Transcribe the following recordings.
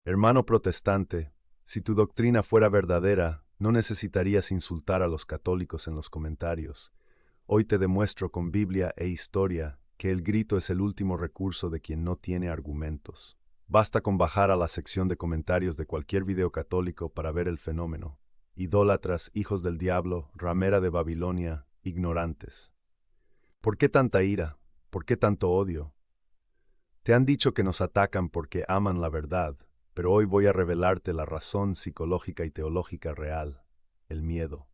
Hermano protestante, si tu doctrina fuera verdadera, no necesitarías insultar a los católicos en los comentarios. Hoy te demuestro con Biblia e historia que el grito es el último recurso de quien no tiene argumentos. Basta con bajar a la sección de comentarios de cualquier video católico para ver el fenómeno. Idólatras, hijos del diablo, ramera de Babilonia, ignorantes. ¿Por qué tanta ira? ¿Por qué tanto odio? Te han dicho que nos atacan porque aman la verdad, pero hoy voy a revelarte la razón psicológica y teológica real, el miedo.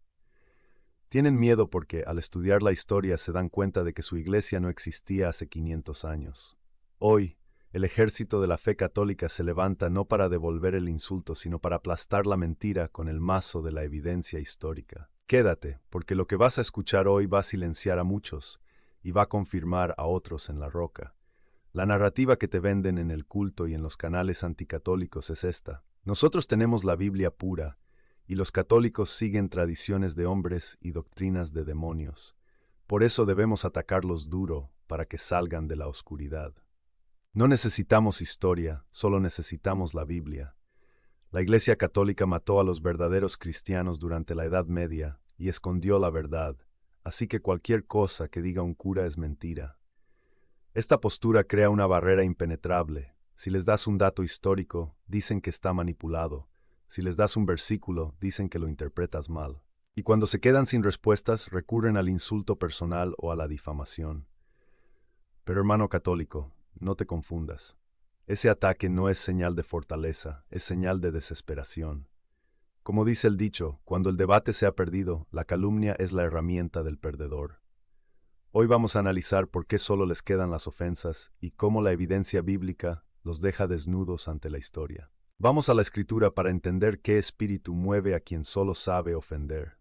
Tienen miedo porque al estudiar la historia se dan cuenta de que su iglesia no existía hace 500 años. Hoy, el ejército de la fe católica se levanta no para devolver el insulto, sino para aplastar la mentira con el mazo de la evidencia histórica. Quédate, porque lo que vas a escuchar hoy va a silenciar a muchos y va a confirmar a otros en la roca. La narrativa que te venden en el culto y en los canales anticatólicos es esta. Nosotros tenemos la Biblia pura, y los católicos siguen tradiciones de hombres y doctrinas de demonios. Por eso debemos atacarlos duro para que salgan de la oscuridad. No necesitamos historia, solo necesitamos la Biblia. La Iglesia Católica mató a los verdaderos cristianos durante la Edad Media y escondió la verdad, así que cualquier cosa que diga un cura es mentira. Esta postura crea una barrera impenetrable. Si les das un dato histórico, dicen que está manipulado. Si les das un versículo, dicen que lo interpretas mal. Y cuando se quedan sin respuestas, recurren al insulto personal o a la difamación. Pero hermano católico, no te confundas. Ese ataque no es señal de fortaleza, es señal de desesperación. Como dice el dicho, cuando el debate se ha perdido, la calumnia es la herramienta del perdedor. Hoy vamos a analizar por qué solo les quedan las ofensas y cómo la evidencia bíblica los deja desnudos ante la historia. Vamos a la Escritura para entender qué espíritu mueve a quien solo sabe ofender.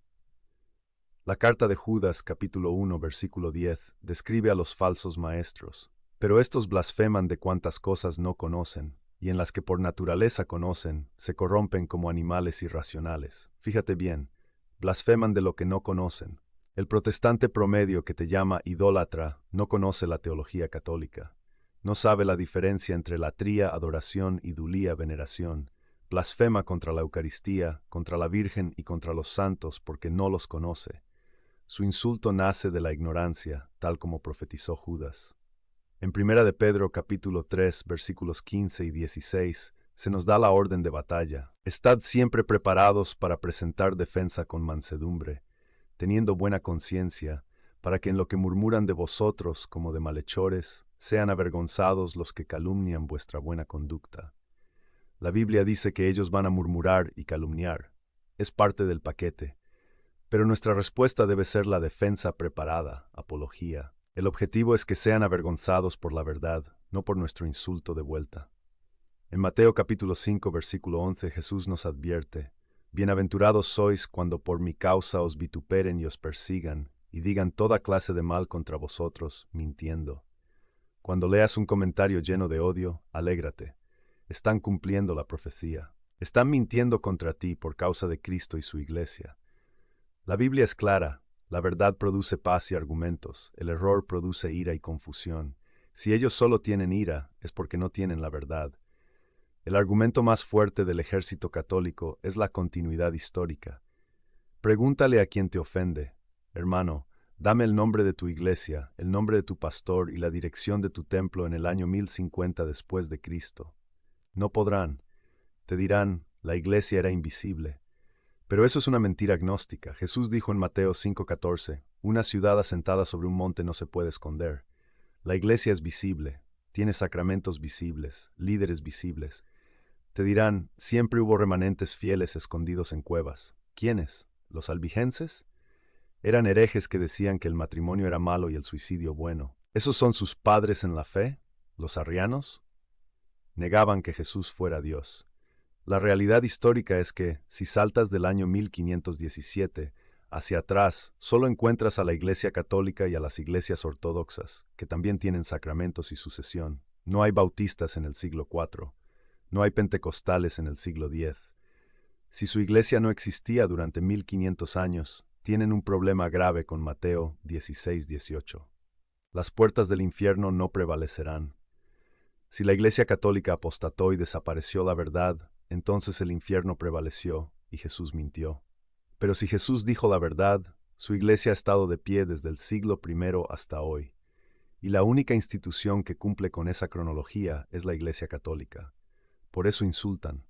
La carta de Judas, capítulo 1, versículo 10, describe a los falsos maestros. Pero estos blasfeman de cuantas cosas no conocen, y en las que por naturaleza conocen, se corrompen como animales irracionales. Fíjate bien, blasfeman de lo que no conocen. El protestante promedio que te llama idólatra no conoce la teología católica. No sabe la diferencia entre latría, adoración, idulía, veneración. Blasfema contra la Eucaristía, contra la Virgen y contra los santos porque no los conoce. Su insulto nace de la ignorancia, tal como profetizó Judas. En Primera de Pedro capítulo 3, versículos 15 y 16, se nos da la orden de batalla. Estad siempre preparados para presentar defensa con mansedumbre, teniendo buena conciencia, para que en lo que murmuran de vosotros como de malhechores, sean avergonzados los que calumnian vuestra buena conducta. La Biblia dice que ellos van a murmurar y calumniar. Es parte del paquete. Pero nuestra respuesta debe ser la defensa preparada, apología. El objetivo es que sean avergonzados por la verdad, no por nuestro insulto de vuelta. En Mateo capítulo 5, versículo 11, Jesús nos advierte: Bienaventurados sois cuando por mi causa os vituperen y os persigan, y digan toda clase de mal contra vosotros, mintiendo. Cuando leas un comentario lleno de odio, alégrate. Están cumpliendo la profecía. Están mintiendo contra ti por causa de Cristo y su iglesia. La Biblia es clara. La verdad produce paz y argumentos. El error produce ira y confusión. Si ellos solo tienen ira, es porque no tienen la verdad. El argumento más fuerte del ejército católico es la continuidad histórica. Pregúntale a quien te ofende: hermano, dame el nombre de tu iglesia, el nombre de tu pastor y la dirección de tu templo en el año 1050 después de Cristo. No podrán. Te dirán: la iglesia era invisible. Pero eso es una mentira gnóstica. Jesús dijo en Mateo 5:14, una ciudad asentada sobre un monte no se puede esconder. La iglesia es visible, tiene sacramentos visibles, líderes visibles. Te dirán: siempre hubo remanentes fieles escondidos en cuevas. ¿Quiénes? ¿Los albigenses? Eran herejes que decían que el matrimonio era malo y el suicidio bueno. ¿Esos son sus padres en la fe? ¿Los arrianos? Negaban que Jesús fuera Dios. La realidad histórica es que, si saltas del año 1517 hacia atrás, solo encuentras a la Iglesia Católica y a las iglesias ortodoxas, que también tienen sacramentos y sucesión. No hay bautistas en el siglo IV. No hay pentecostales en el siglo X. Si su iglesia no existía durante 1500 años, tienen un problema grave con Mateo 16:18. Las puertas del infierno no prevalecerán. Si la Iglesia Católica apostató y desapareció la verdad, entonces el infierno prevaleció y Jesús mintió. Pero si Jesús dijo la verdad, su Iglesia ha estado de pie desde el siglo I hasta hoy. Y la única institución que cumple con esa cronología es la Iglesia Católica. Por eso insultan,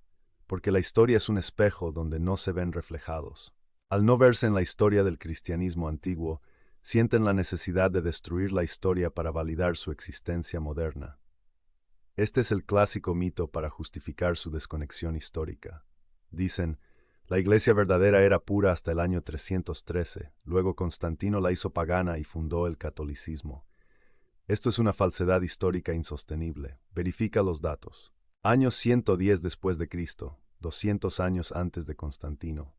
porque la historia es un espejo donde no se ven reflejados. Al no verse en la historia del cristianismo antiguo, sienten la necesidad de destruir la historia para validar su existencia moderna. Este es el clásico mito para justificar su desconexión histórica. Dicen, la Iglesia verdadera era pura hasta el año 313, luego Constantino la hizo pagana y fundó el catolicismo. Esto es una falsedad histórica insostenible. Verifica los datos. Año 110 después de Cristo, 200 años antes de Constantino.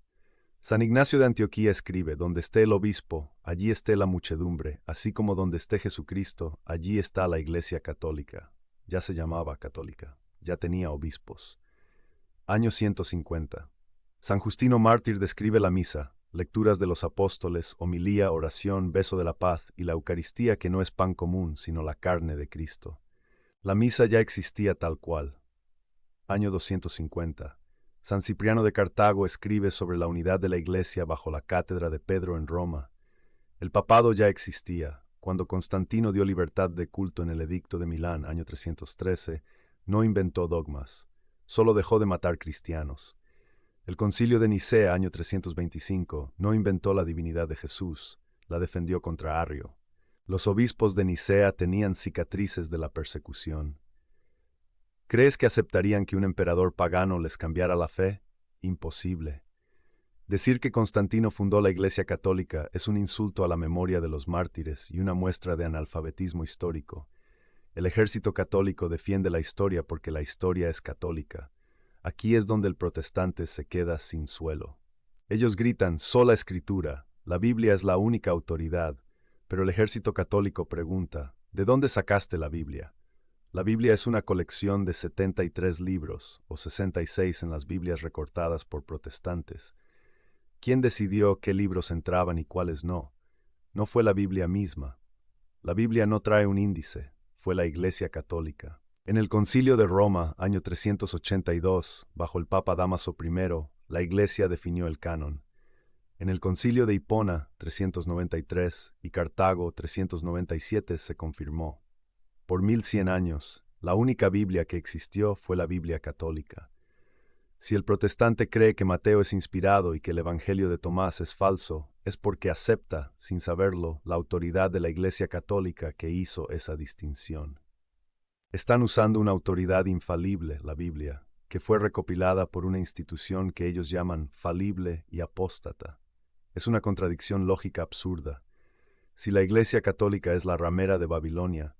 San Ignacio de Antioquía escribe, donde esté el obispo, allí esté la muchedumbre, así como donde esté Jesucristo, allí está la Iglesia Católica. Ya se llamaba católica, ya tenía obispos. Año 150. San Justino Mártir describe la misa, lecturas de los apóstoles, homilía, oración, beso de la paz y la Eucaristía que no es pan común, sino la carne de Cristo. La misa ya existía tal cual. Año 250. San Cipriano de Cartago escribe sobre la unidad de la Iglesia bajo la cátedra de Pedro en Roma. El papado ya existía. Cuando Constantino dio libertad de culto en el Edicto de Milán, año 313, no inventó dogmas, solo dejó de matar cristianos. El Concilio de Nicea, año 325, no inventó la divinidad de Jesús, la defendió contra Arrio. Los obispos de Nicea tenían cicatrices de la persecución. ¿Crees que aceptarían que un emperador pagano les cambiara la fe? Imposible. Decir que Constantino fundó la Iglesia Católica es un insulto a la memoria de los mártires y una muestra de analfabetismo histórico. El ejército católico defiende la historia porque la historia es católica. Aquí es donde el protestante se queda sin suelo. Ellos gritan, sola escritura, la Biblia es la única autoridad, pero el ejército católico pregunta, ¿de dónde sacaste la Biblia? La Biblia es una colección de 73 libros, o 66 en las Biblias recortadas por protestantes. ¿Quién decidió qué libros entraban y cuáles no? No fue la Biblia misma. La Biblia no trae un índice, fue la Iglesia Católica. En el Concilio de Roma, año 382, bajo el Papa Dámaso I, la Iglesia definió el canon. En el Concilio de Hipona, 393, y Cartago, 397, se confirmó. Por 1100 años, la única Biblia que existió fue la Biblia católica. Si el protestante cree que Mateo es inspirado y que el Evangelio de Tomás es falso, es porque acepta, sin saberlo, la autoridad de la Iglesia Católica que hizo esa distinción. Están usando una autoridad infalible, la Biblia, que fue recopilada por una institución que ellos llaman falible y apóstata. Es una contradicción lógica absurda. Si la Iglesia Católica es la ramera de Babilonia,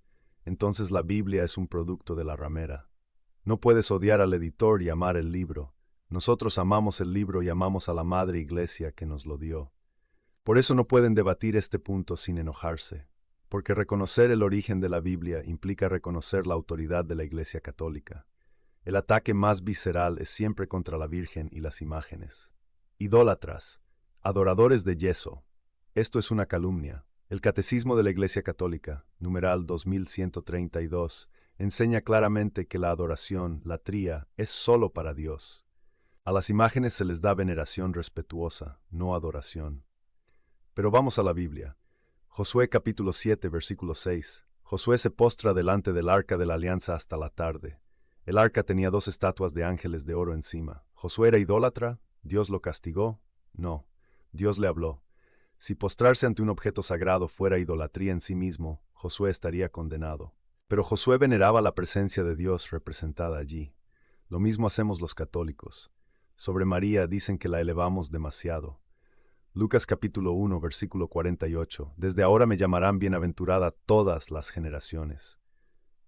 entonces la Biblia es un producto de la ramera. No puedes odiar al editor y amar el libro. Nosotros amamos el libro y amamos a la Madre Iglesia que nos lo dio. Por eso no pueden debatir este punto sin enojarse, porque reconocer el origen de la Biblia implica reconocer la autoridad de la Iglesia Católica. El ataque más visceral es siempre contra la Virgen y las imágenes. Idólatras, adoradores de yeso. Esto es una calumnia. El Catecismo de la Iglesia Católica, numeral 2132, enseña claramente que la adoración, latría, es solo para Dios. A las imágenes se les da veneración respetuosa, no adoración. Pero vamos a la Biblia. Josué capítulo 7, versículo 6. Josué se postra delante del arca de la alianza hasta la tarde. El arca tenía 2 estatuas de ángeles de oro encima. ¿Josué era idólatra? ¿Dios lo castigó? No. Dios le habló. Si postrarse ante un objeto sagrado fuera idolatría en sí mismo, Josué estaría condenado. Pero Josué veneraba la presencia de Dios representada allí. Lo mismo hacemos los católicos. Sobre María dicen que la elevamos demasiado. Lucas capítulo 1, versículo 48. Desde ahora me llamarán bienaventurada todas las generaciones.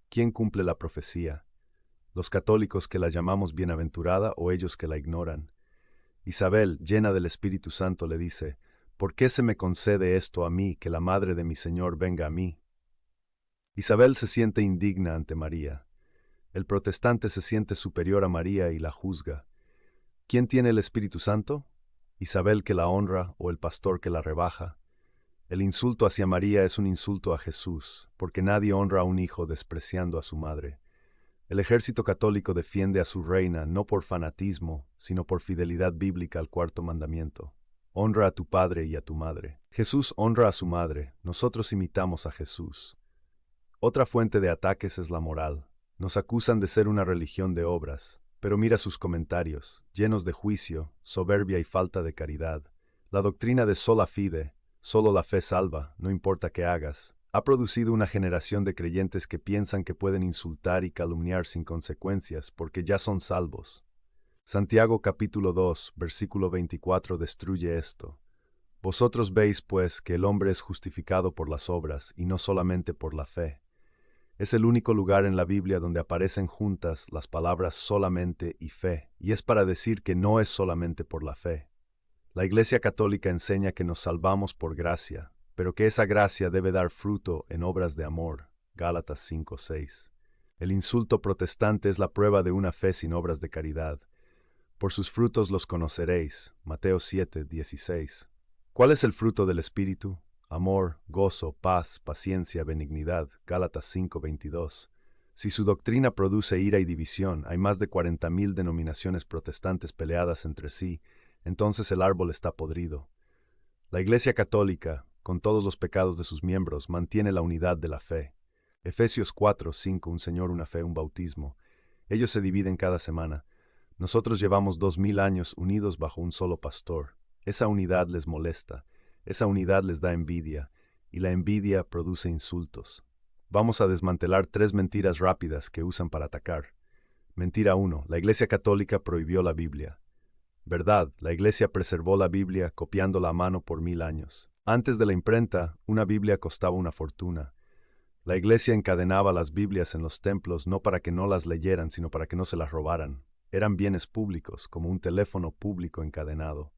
¿Quién cumple la profecía? ¿Los católicos que la llamamos bienaventurada o ellos que la ignoran? Isabel, llena del Espíritu Santo, le dice, ¿por qué se me concede esto a mí, que la madre de mi Señor venga a mí? Isabel se siente indigna ante María. El protestante se siente superior a María y la juzga. ¿Quién tiene el Espíritu Santo? Isabel que la honra o el pastor que la rebaja. El insulto hacia María es un insulto a Jesús, porque nadie honra a un hijo despreciando a su madre. El ejército católico defiende a su reina no por fanatismo, sino por fidelidad bíblica al cuarto mandamiento. Honra a tu padre y a tu madre. Jesús honra a su madre, nosotros imitamos a Jesús. Otra fuente de ataques es la moral. Nos acusan de ser una religión de obras, pero mira sus comentarios, llenos de juicio, soberbia y falta de caridad. La doctrina de sola fide, solo la fe salva, no importa qué hagas, ha producido una generación de creyentes que piensan que pueden insultar y calumniar sin consecuencias porque ya son salvos. Santiago capítulo 2, versículo 24 destruye esto. Vosotros veis, pues, que el hombre es justificado por las obras y no solamente por la fe. Es el único lugar en la Biblia donde aparecen juntas las palabras solamente y fe, y es para decir que no es solamente por la fe. La Iglesia Católica enseña que nos salvamos por gracia, pero que esa gracia debe dar fruto en obras de amor. Gálatas 5:6. El insulto protestante es la prueba de una fe sin obras de caridad. Por sus frutos los conoceréis. Mateo 7:16. ¿Cuál es el fruto del Espíritu? Amor, gozo, paz, paciencia, benignidad. Gálatas 5:22. Si su doctrina produce ira y división, hay más de 40,000 denominaciones protestantes peleadas entre sí, entonces el árbol está podrido. La Iglesia Católica, con todos los pecados de sus miembros, mantiene la unidad de la fe. Efesios 4:5, un Señor, una fe, un bautismo. Ellos se dividen cada semana. Nosotros llevamos 2000 años unidos bajo un solo pastor. Esa unidad les molesta, esa unidad les da envidia, y la envidia produce insultos. Vamos a desmantelar 3 mentiras rápidas que usan para atacar. Mentira 1. La Iglesia Católica prohibió la Biblia. Verdad, la Iglesia preservó la Biblia copiándola a mano por 1000 años. Antes de la imprenta, una Biblia costaba una fortuna. La Iglesia encadenaba las Biblias en los templos no para que no las leyeran, sino para que no se las robaran. Eran bienes públicos, como un teléfono público encadenado.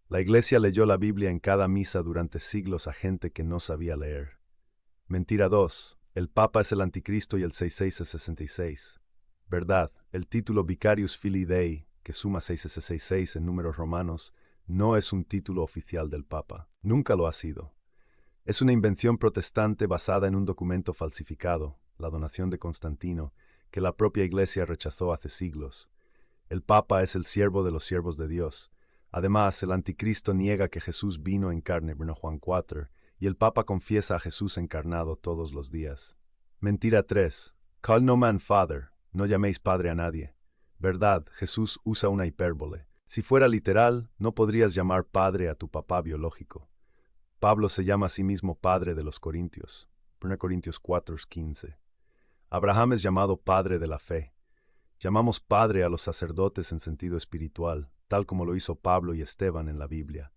La Iglesia leyó la Biblia en cada misa durante siglos a gente que no sabía leer. Mentira 2. El Papa es el Anticristo y el 66 es 66. Verdad, el título Vicarius Filii Dei, que suma 666 en números romanos, no es un título oficial del Papa. Nunca lo ha sido. Es una invención protestante basada en un documento falsificado, la donación de Constantino, que la propia Iglesia rechazó hace siglos. El Papa es el siervo de los siervos de Dios. Además, el Anticristo niega que Jesús vino en carne, 1 Juan 4, y el Papa confiesa a Jesús encarnado todos los días. Mentira 3. Call no man father, no llaméis padre a nadie. Verdad, Jesús usa una hipérbole. Si fuera literal, no podrías llamar padre a tu papá biológico. Pablo se llama a sí mismo padre de los Corintios. 1 Corintios 4:15. Abraham es llamado padre de la fe. Llamamos padre a los sacerdotes en sentido espiritual, tal como lo hizo Pablo y Esteban en la Biblia.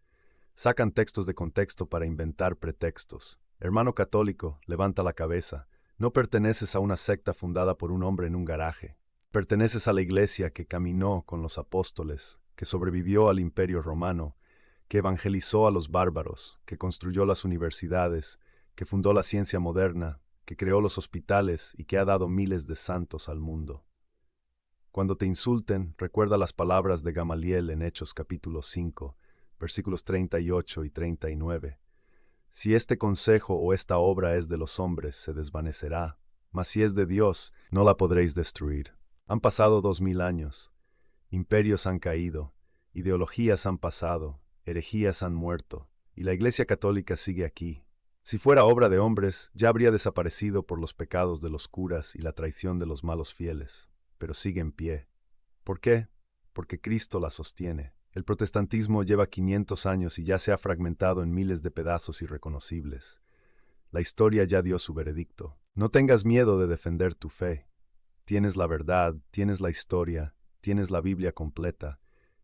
Sacan textos de contexto para inventar pretextos. Hermano católico, levanta la cabeza. No perteneces a una secta fundada por un hombre en un garaje. Perteneces a la Iglesia que caminó con los apóstoles, que sobrevivió al Imperio Romano, que evangelizó a los bárbaros, que construyó las universidades, que fundó la ciencia moderna, que creó los hospitales y que ha dado miles de santos al mundo. Cuando te insulten, recuerda las palabras de Gamaliel en Hechos capítulo 5, versículos 38 y 39. Si este consejo o esta obra es de los hombres, se desvanecerá, mas si es de Dios, no la podréis destruir. Han pasado 2000 años. Imperios han caído, ideologías han pasado, herejías han muerto, y la Iglesia Católica sigue aquí. Si fuera obra de hombres, ya habría desaparecido por los pecados de los curas y la traición de los malos fieles, pero sigue en pie. ¿Por qué? Porque Cristo la sostiene. El protestantismo lleva 500 años y ya se ha fragmentado en miles de pedazos irreconocibles. La historia ya dio su veredicto. No tengas miedo de defender tu fe. Tienes la verdad, tienes la historia, tienes la Biblia completa.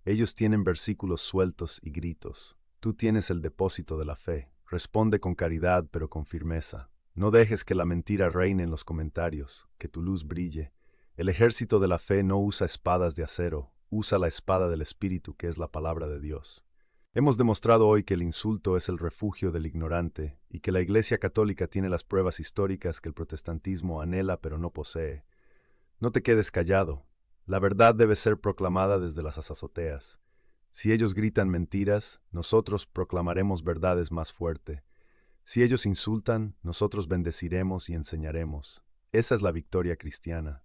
Ellos tienen versículos sueltos y gritos. Tú tienes el depósito de la fe. Responde con caridad, pero con firmeza. No dejes que la mentira reine en los comentarios, que tu luz brille. El ejército de la fe no usa espadas de acero, usa la espada del Espíritu, que es la palabra de Dios. Hemos demostrado hoy que el insulto es el refugio del ignorante y que la Iglesia Católica tiene las pruebas históricas que el protestantismo anhela pero no posee. No te quedes callado. La verdad debe ser proclamada desde las azoteas. Si ellos gritan mentiras, nosotros proclamaremos verdades más fuerte. Si ellos insultan, nosotros bendeciremos y enseñaremos. Esa es la victoria cristiana.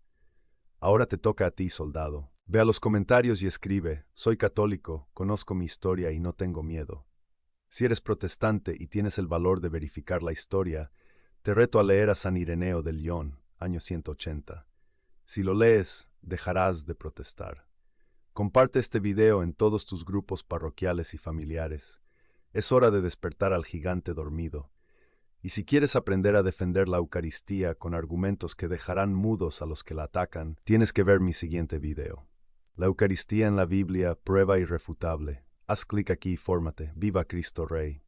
Ahora te toca a ti, soldado. Ve a los comentarios y escribe: soy católico, conozco mi historia y no tengo miedo. Si eres protestante y tienes el valor de verificar la historia, te reto a leer a San Ireneo de Lyon, año 180. Si lo lees, dejarás de protestar. Comparte este video en todos tus grupos parroquiales y familiares. Es hora de despertar al gigante dormido. Y si quieres aprender a defender la Eucaristía con argumentos que dejarán mudos a los que la atacan, tienes que ver mi siguiente video. La Eucaristía en la Biblia, prueba irrefutable. Haz clic aquí y fórmate. ¡Viva Cristo Rey!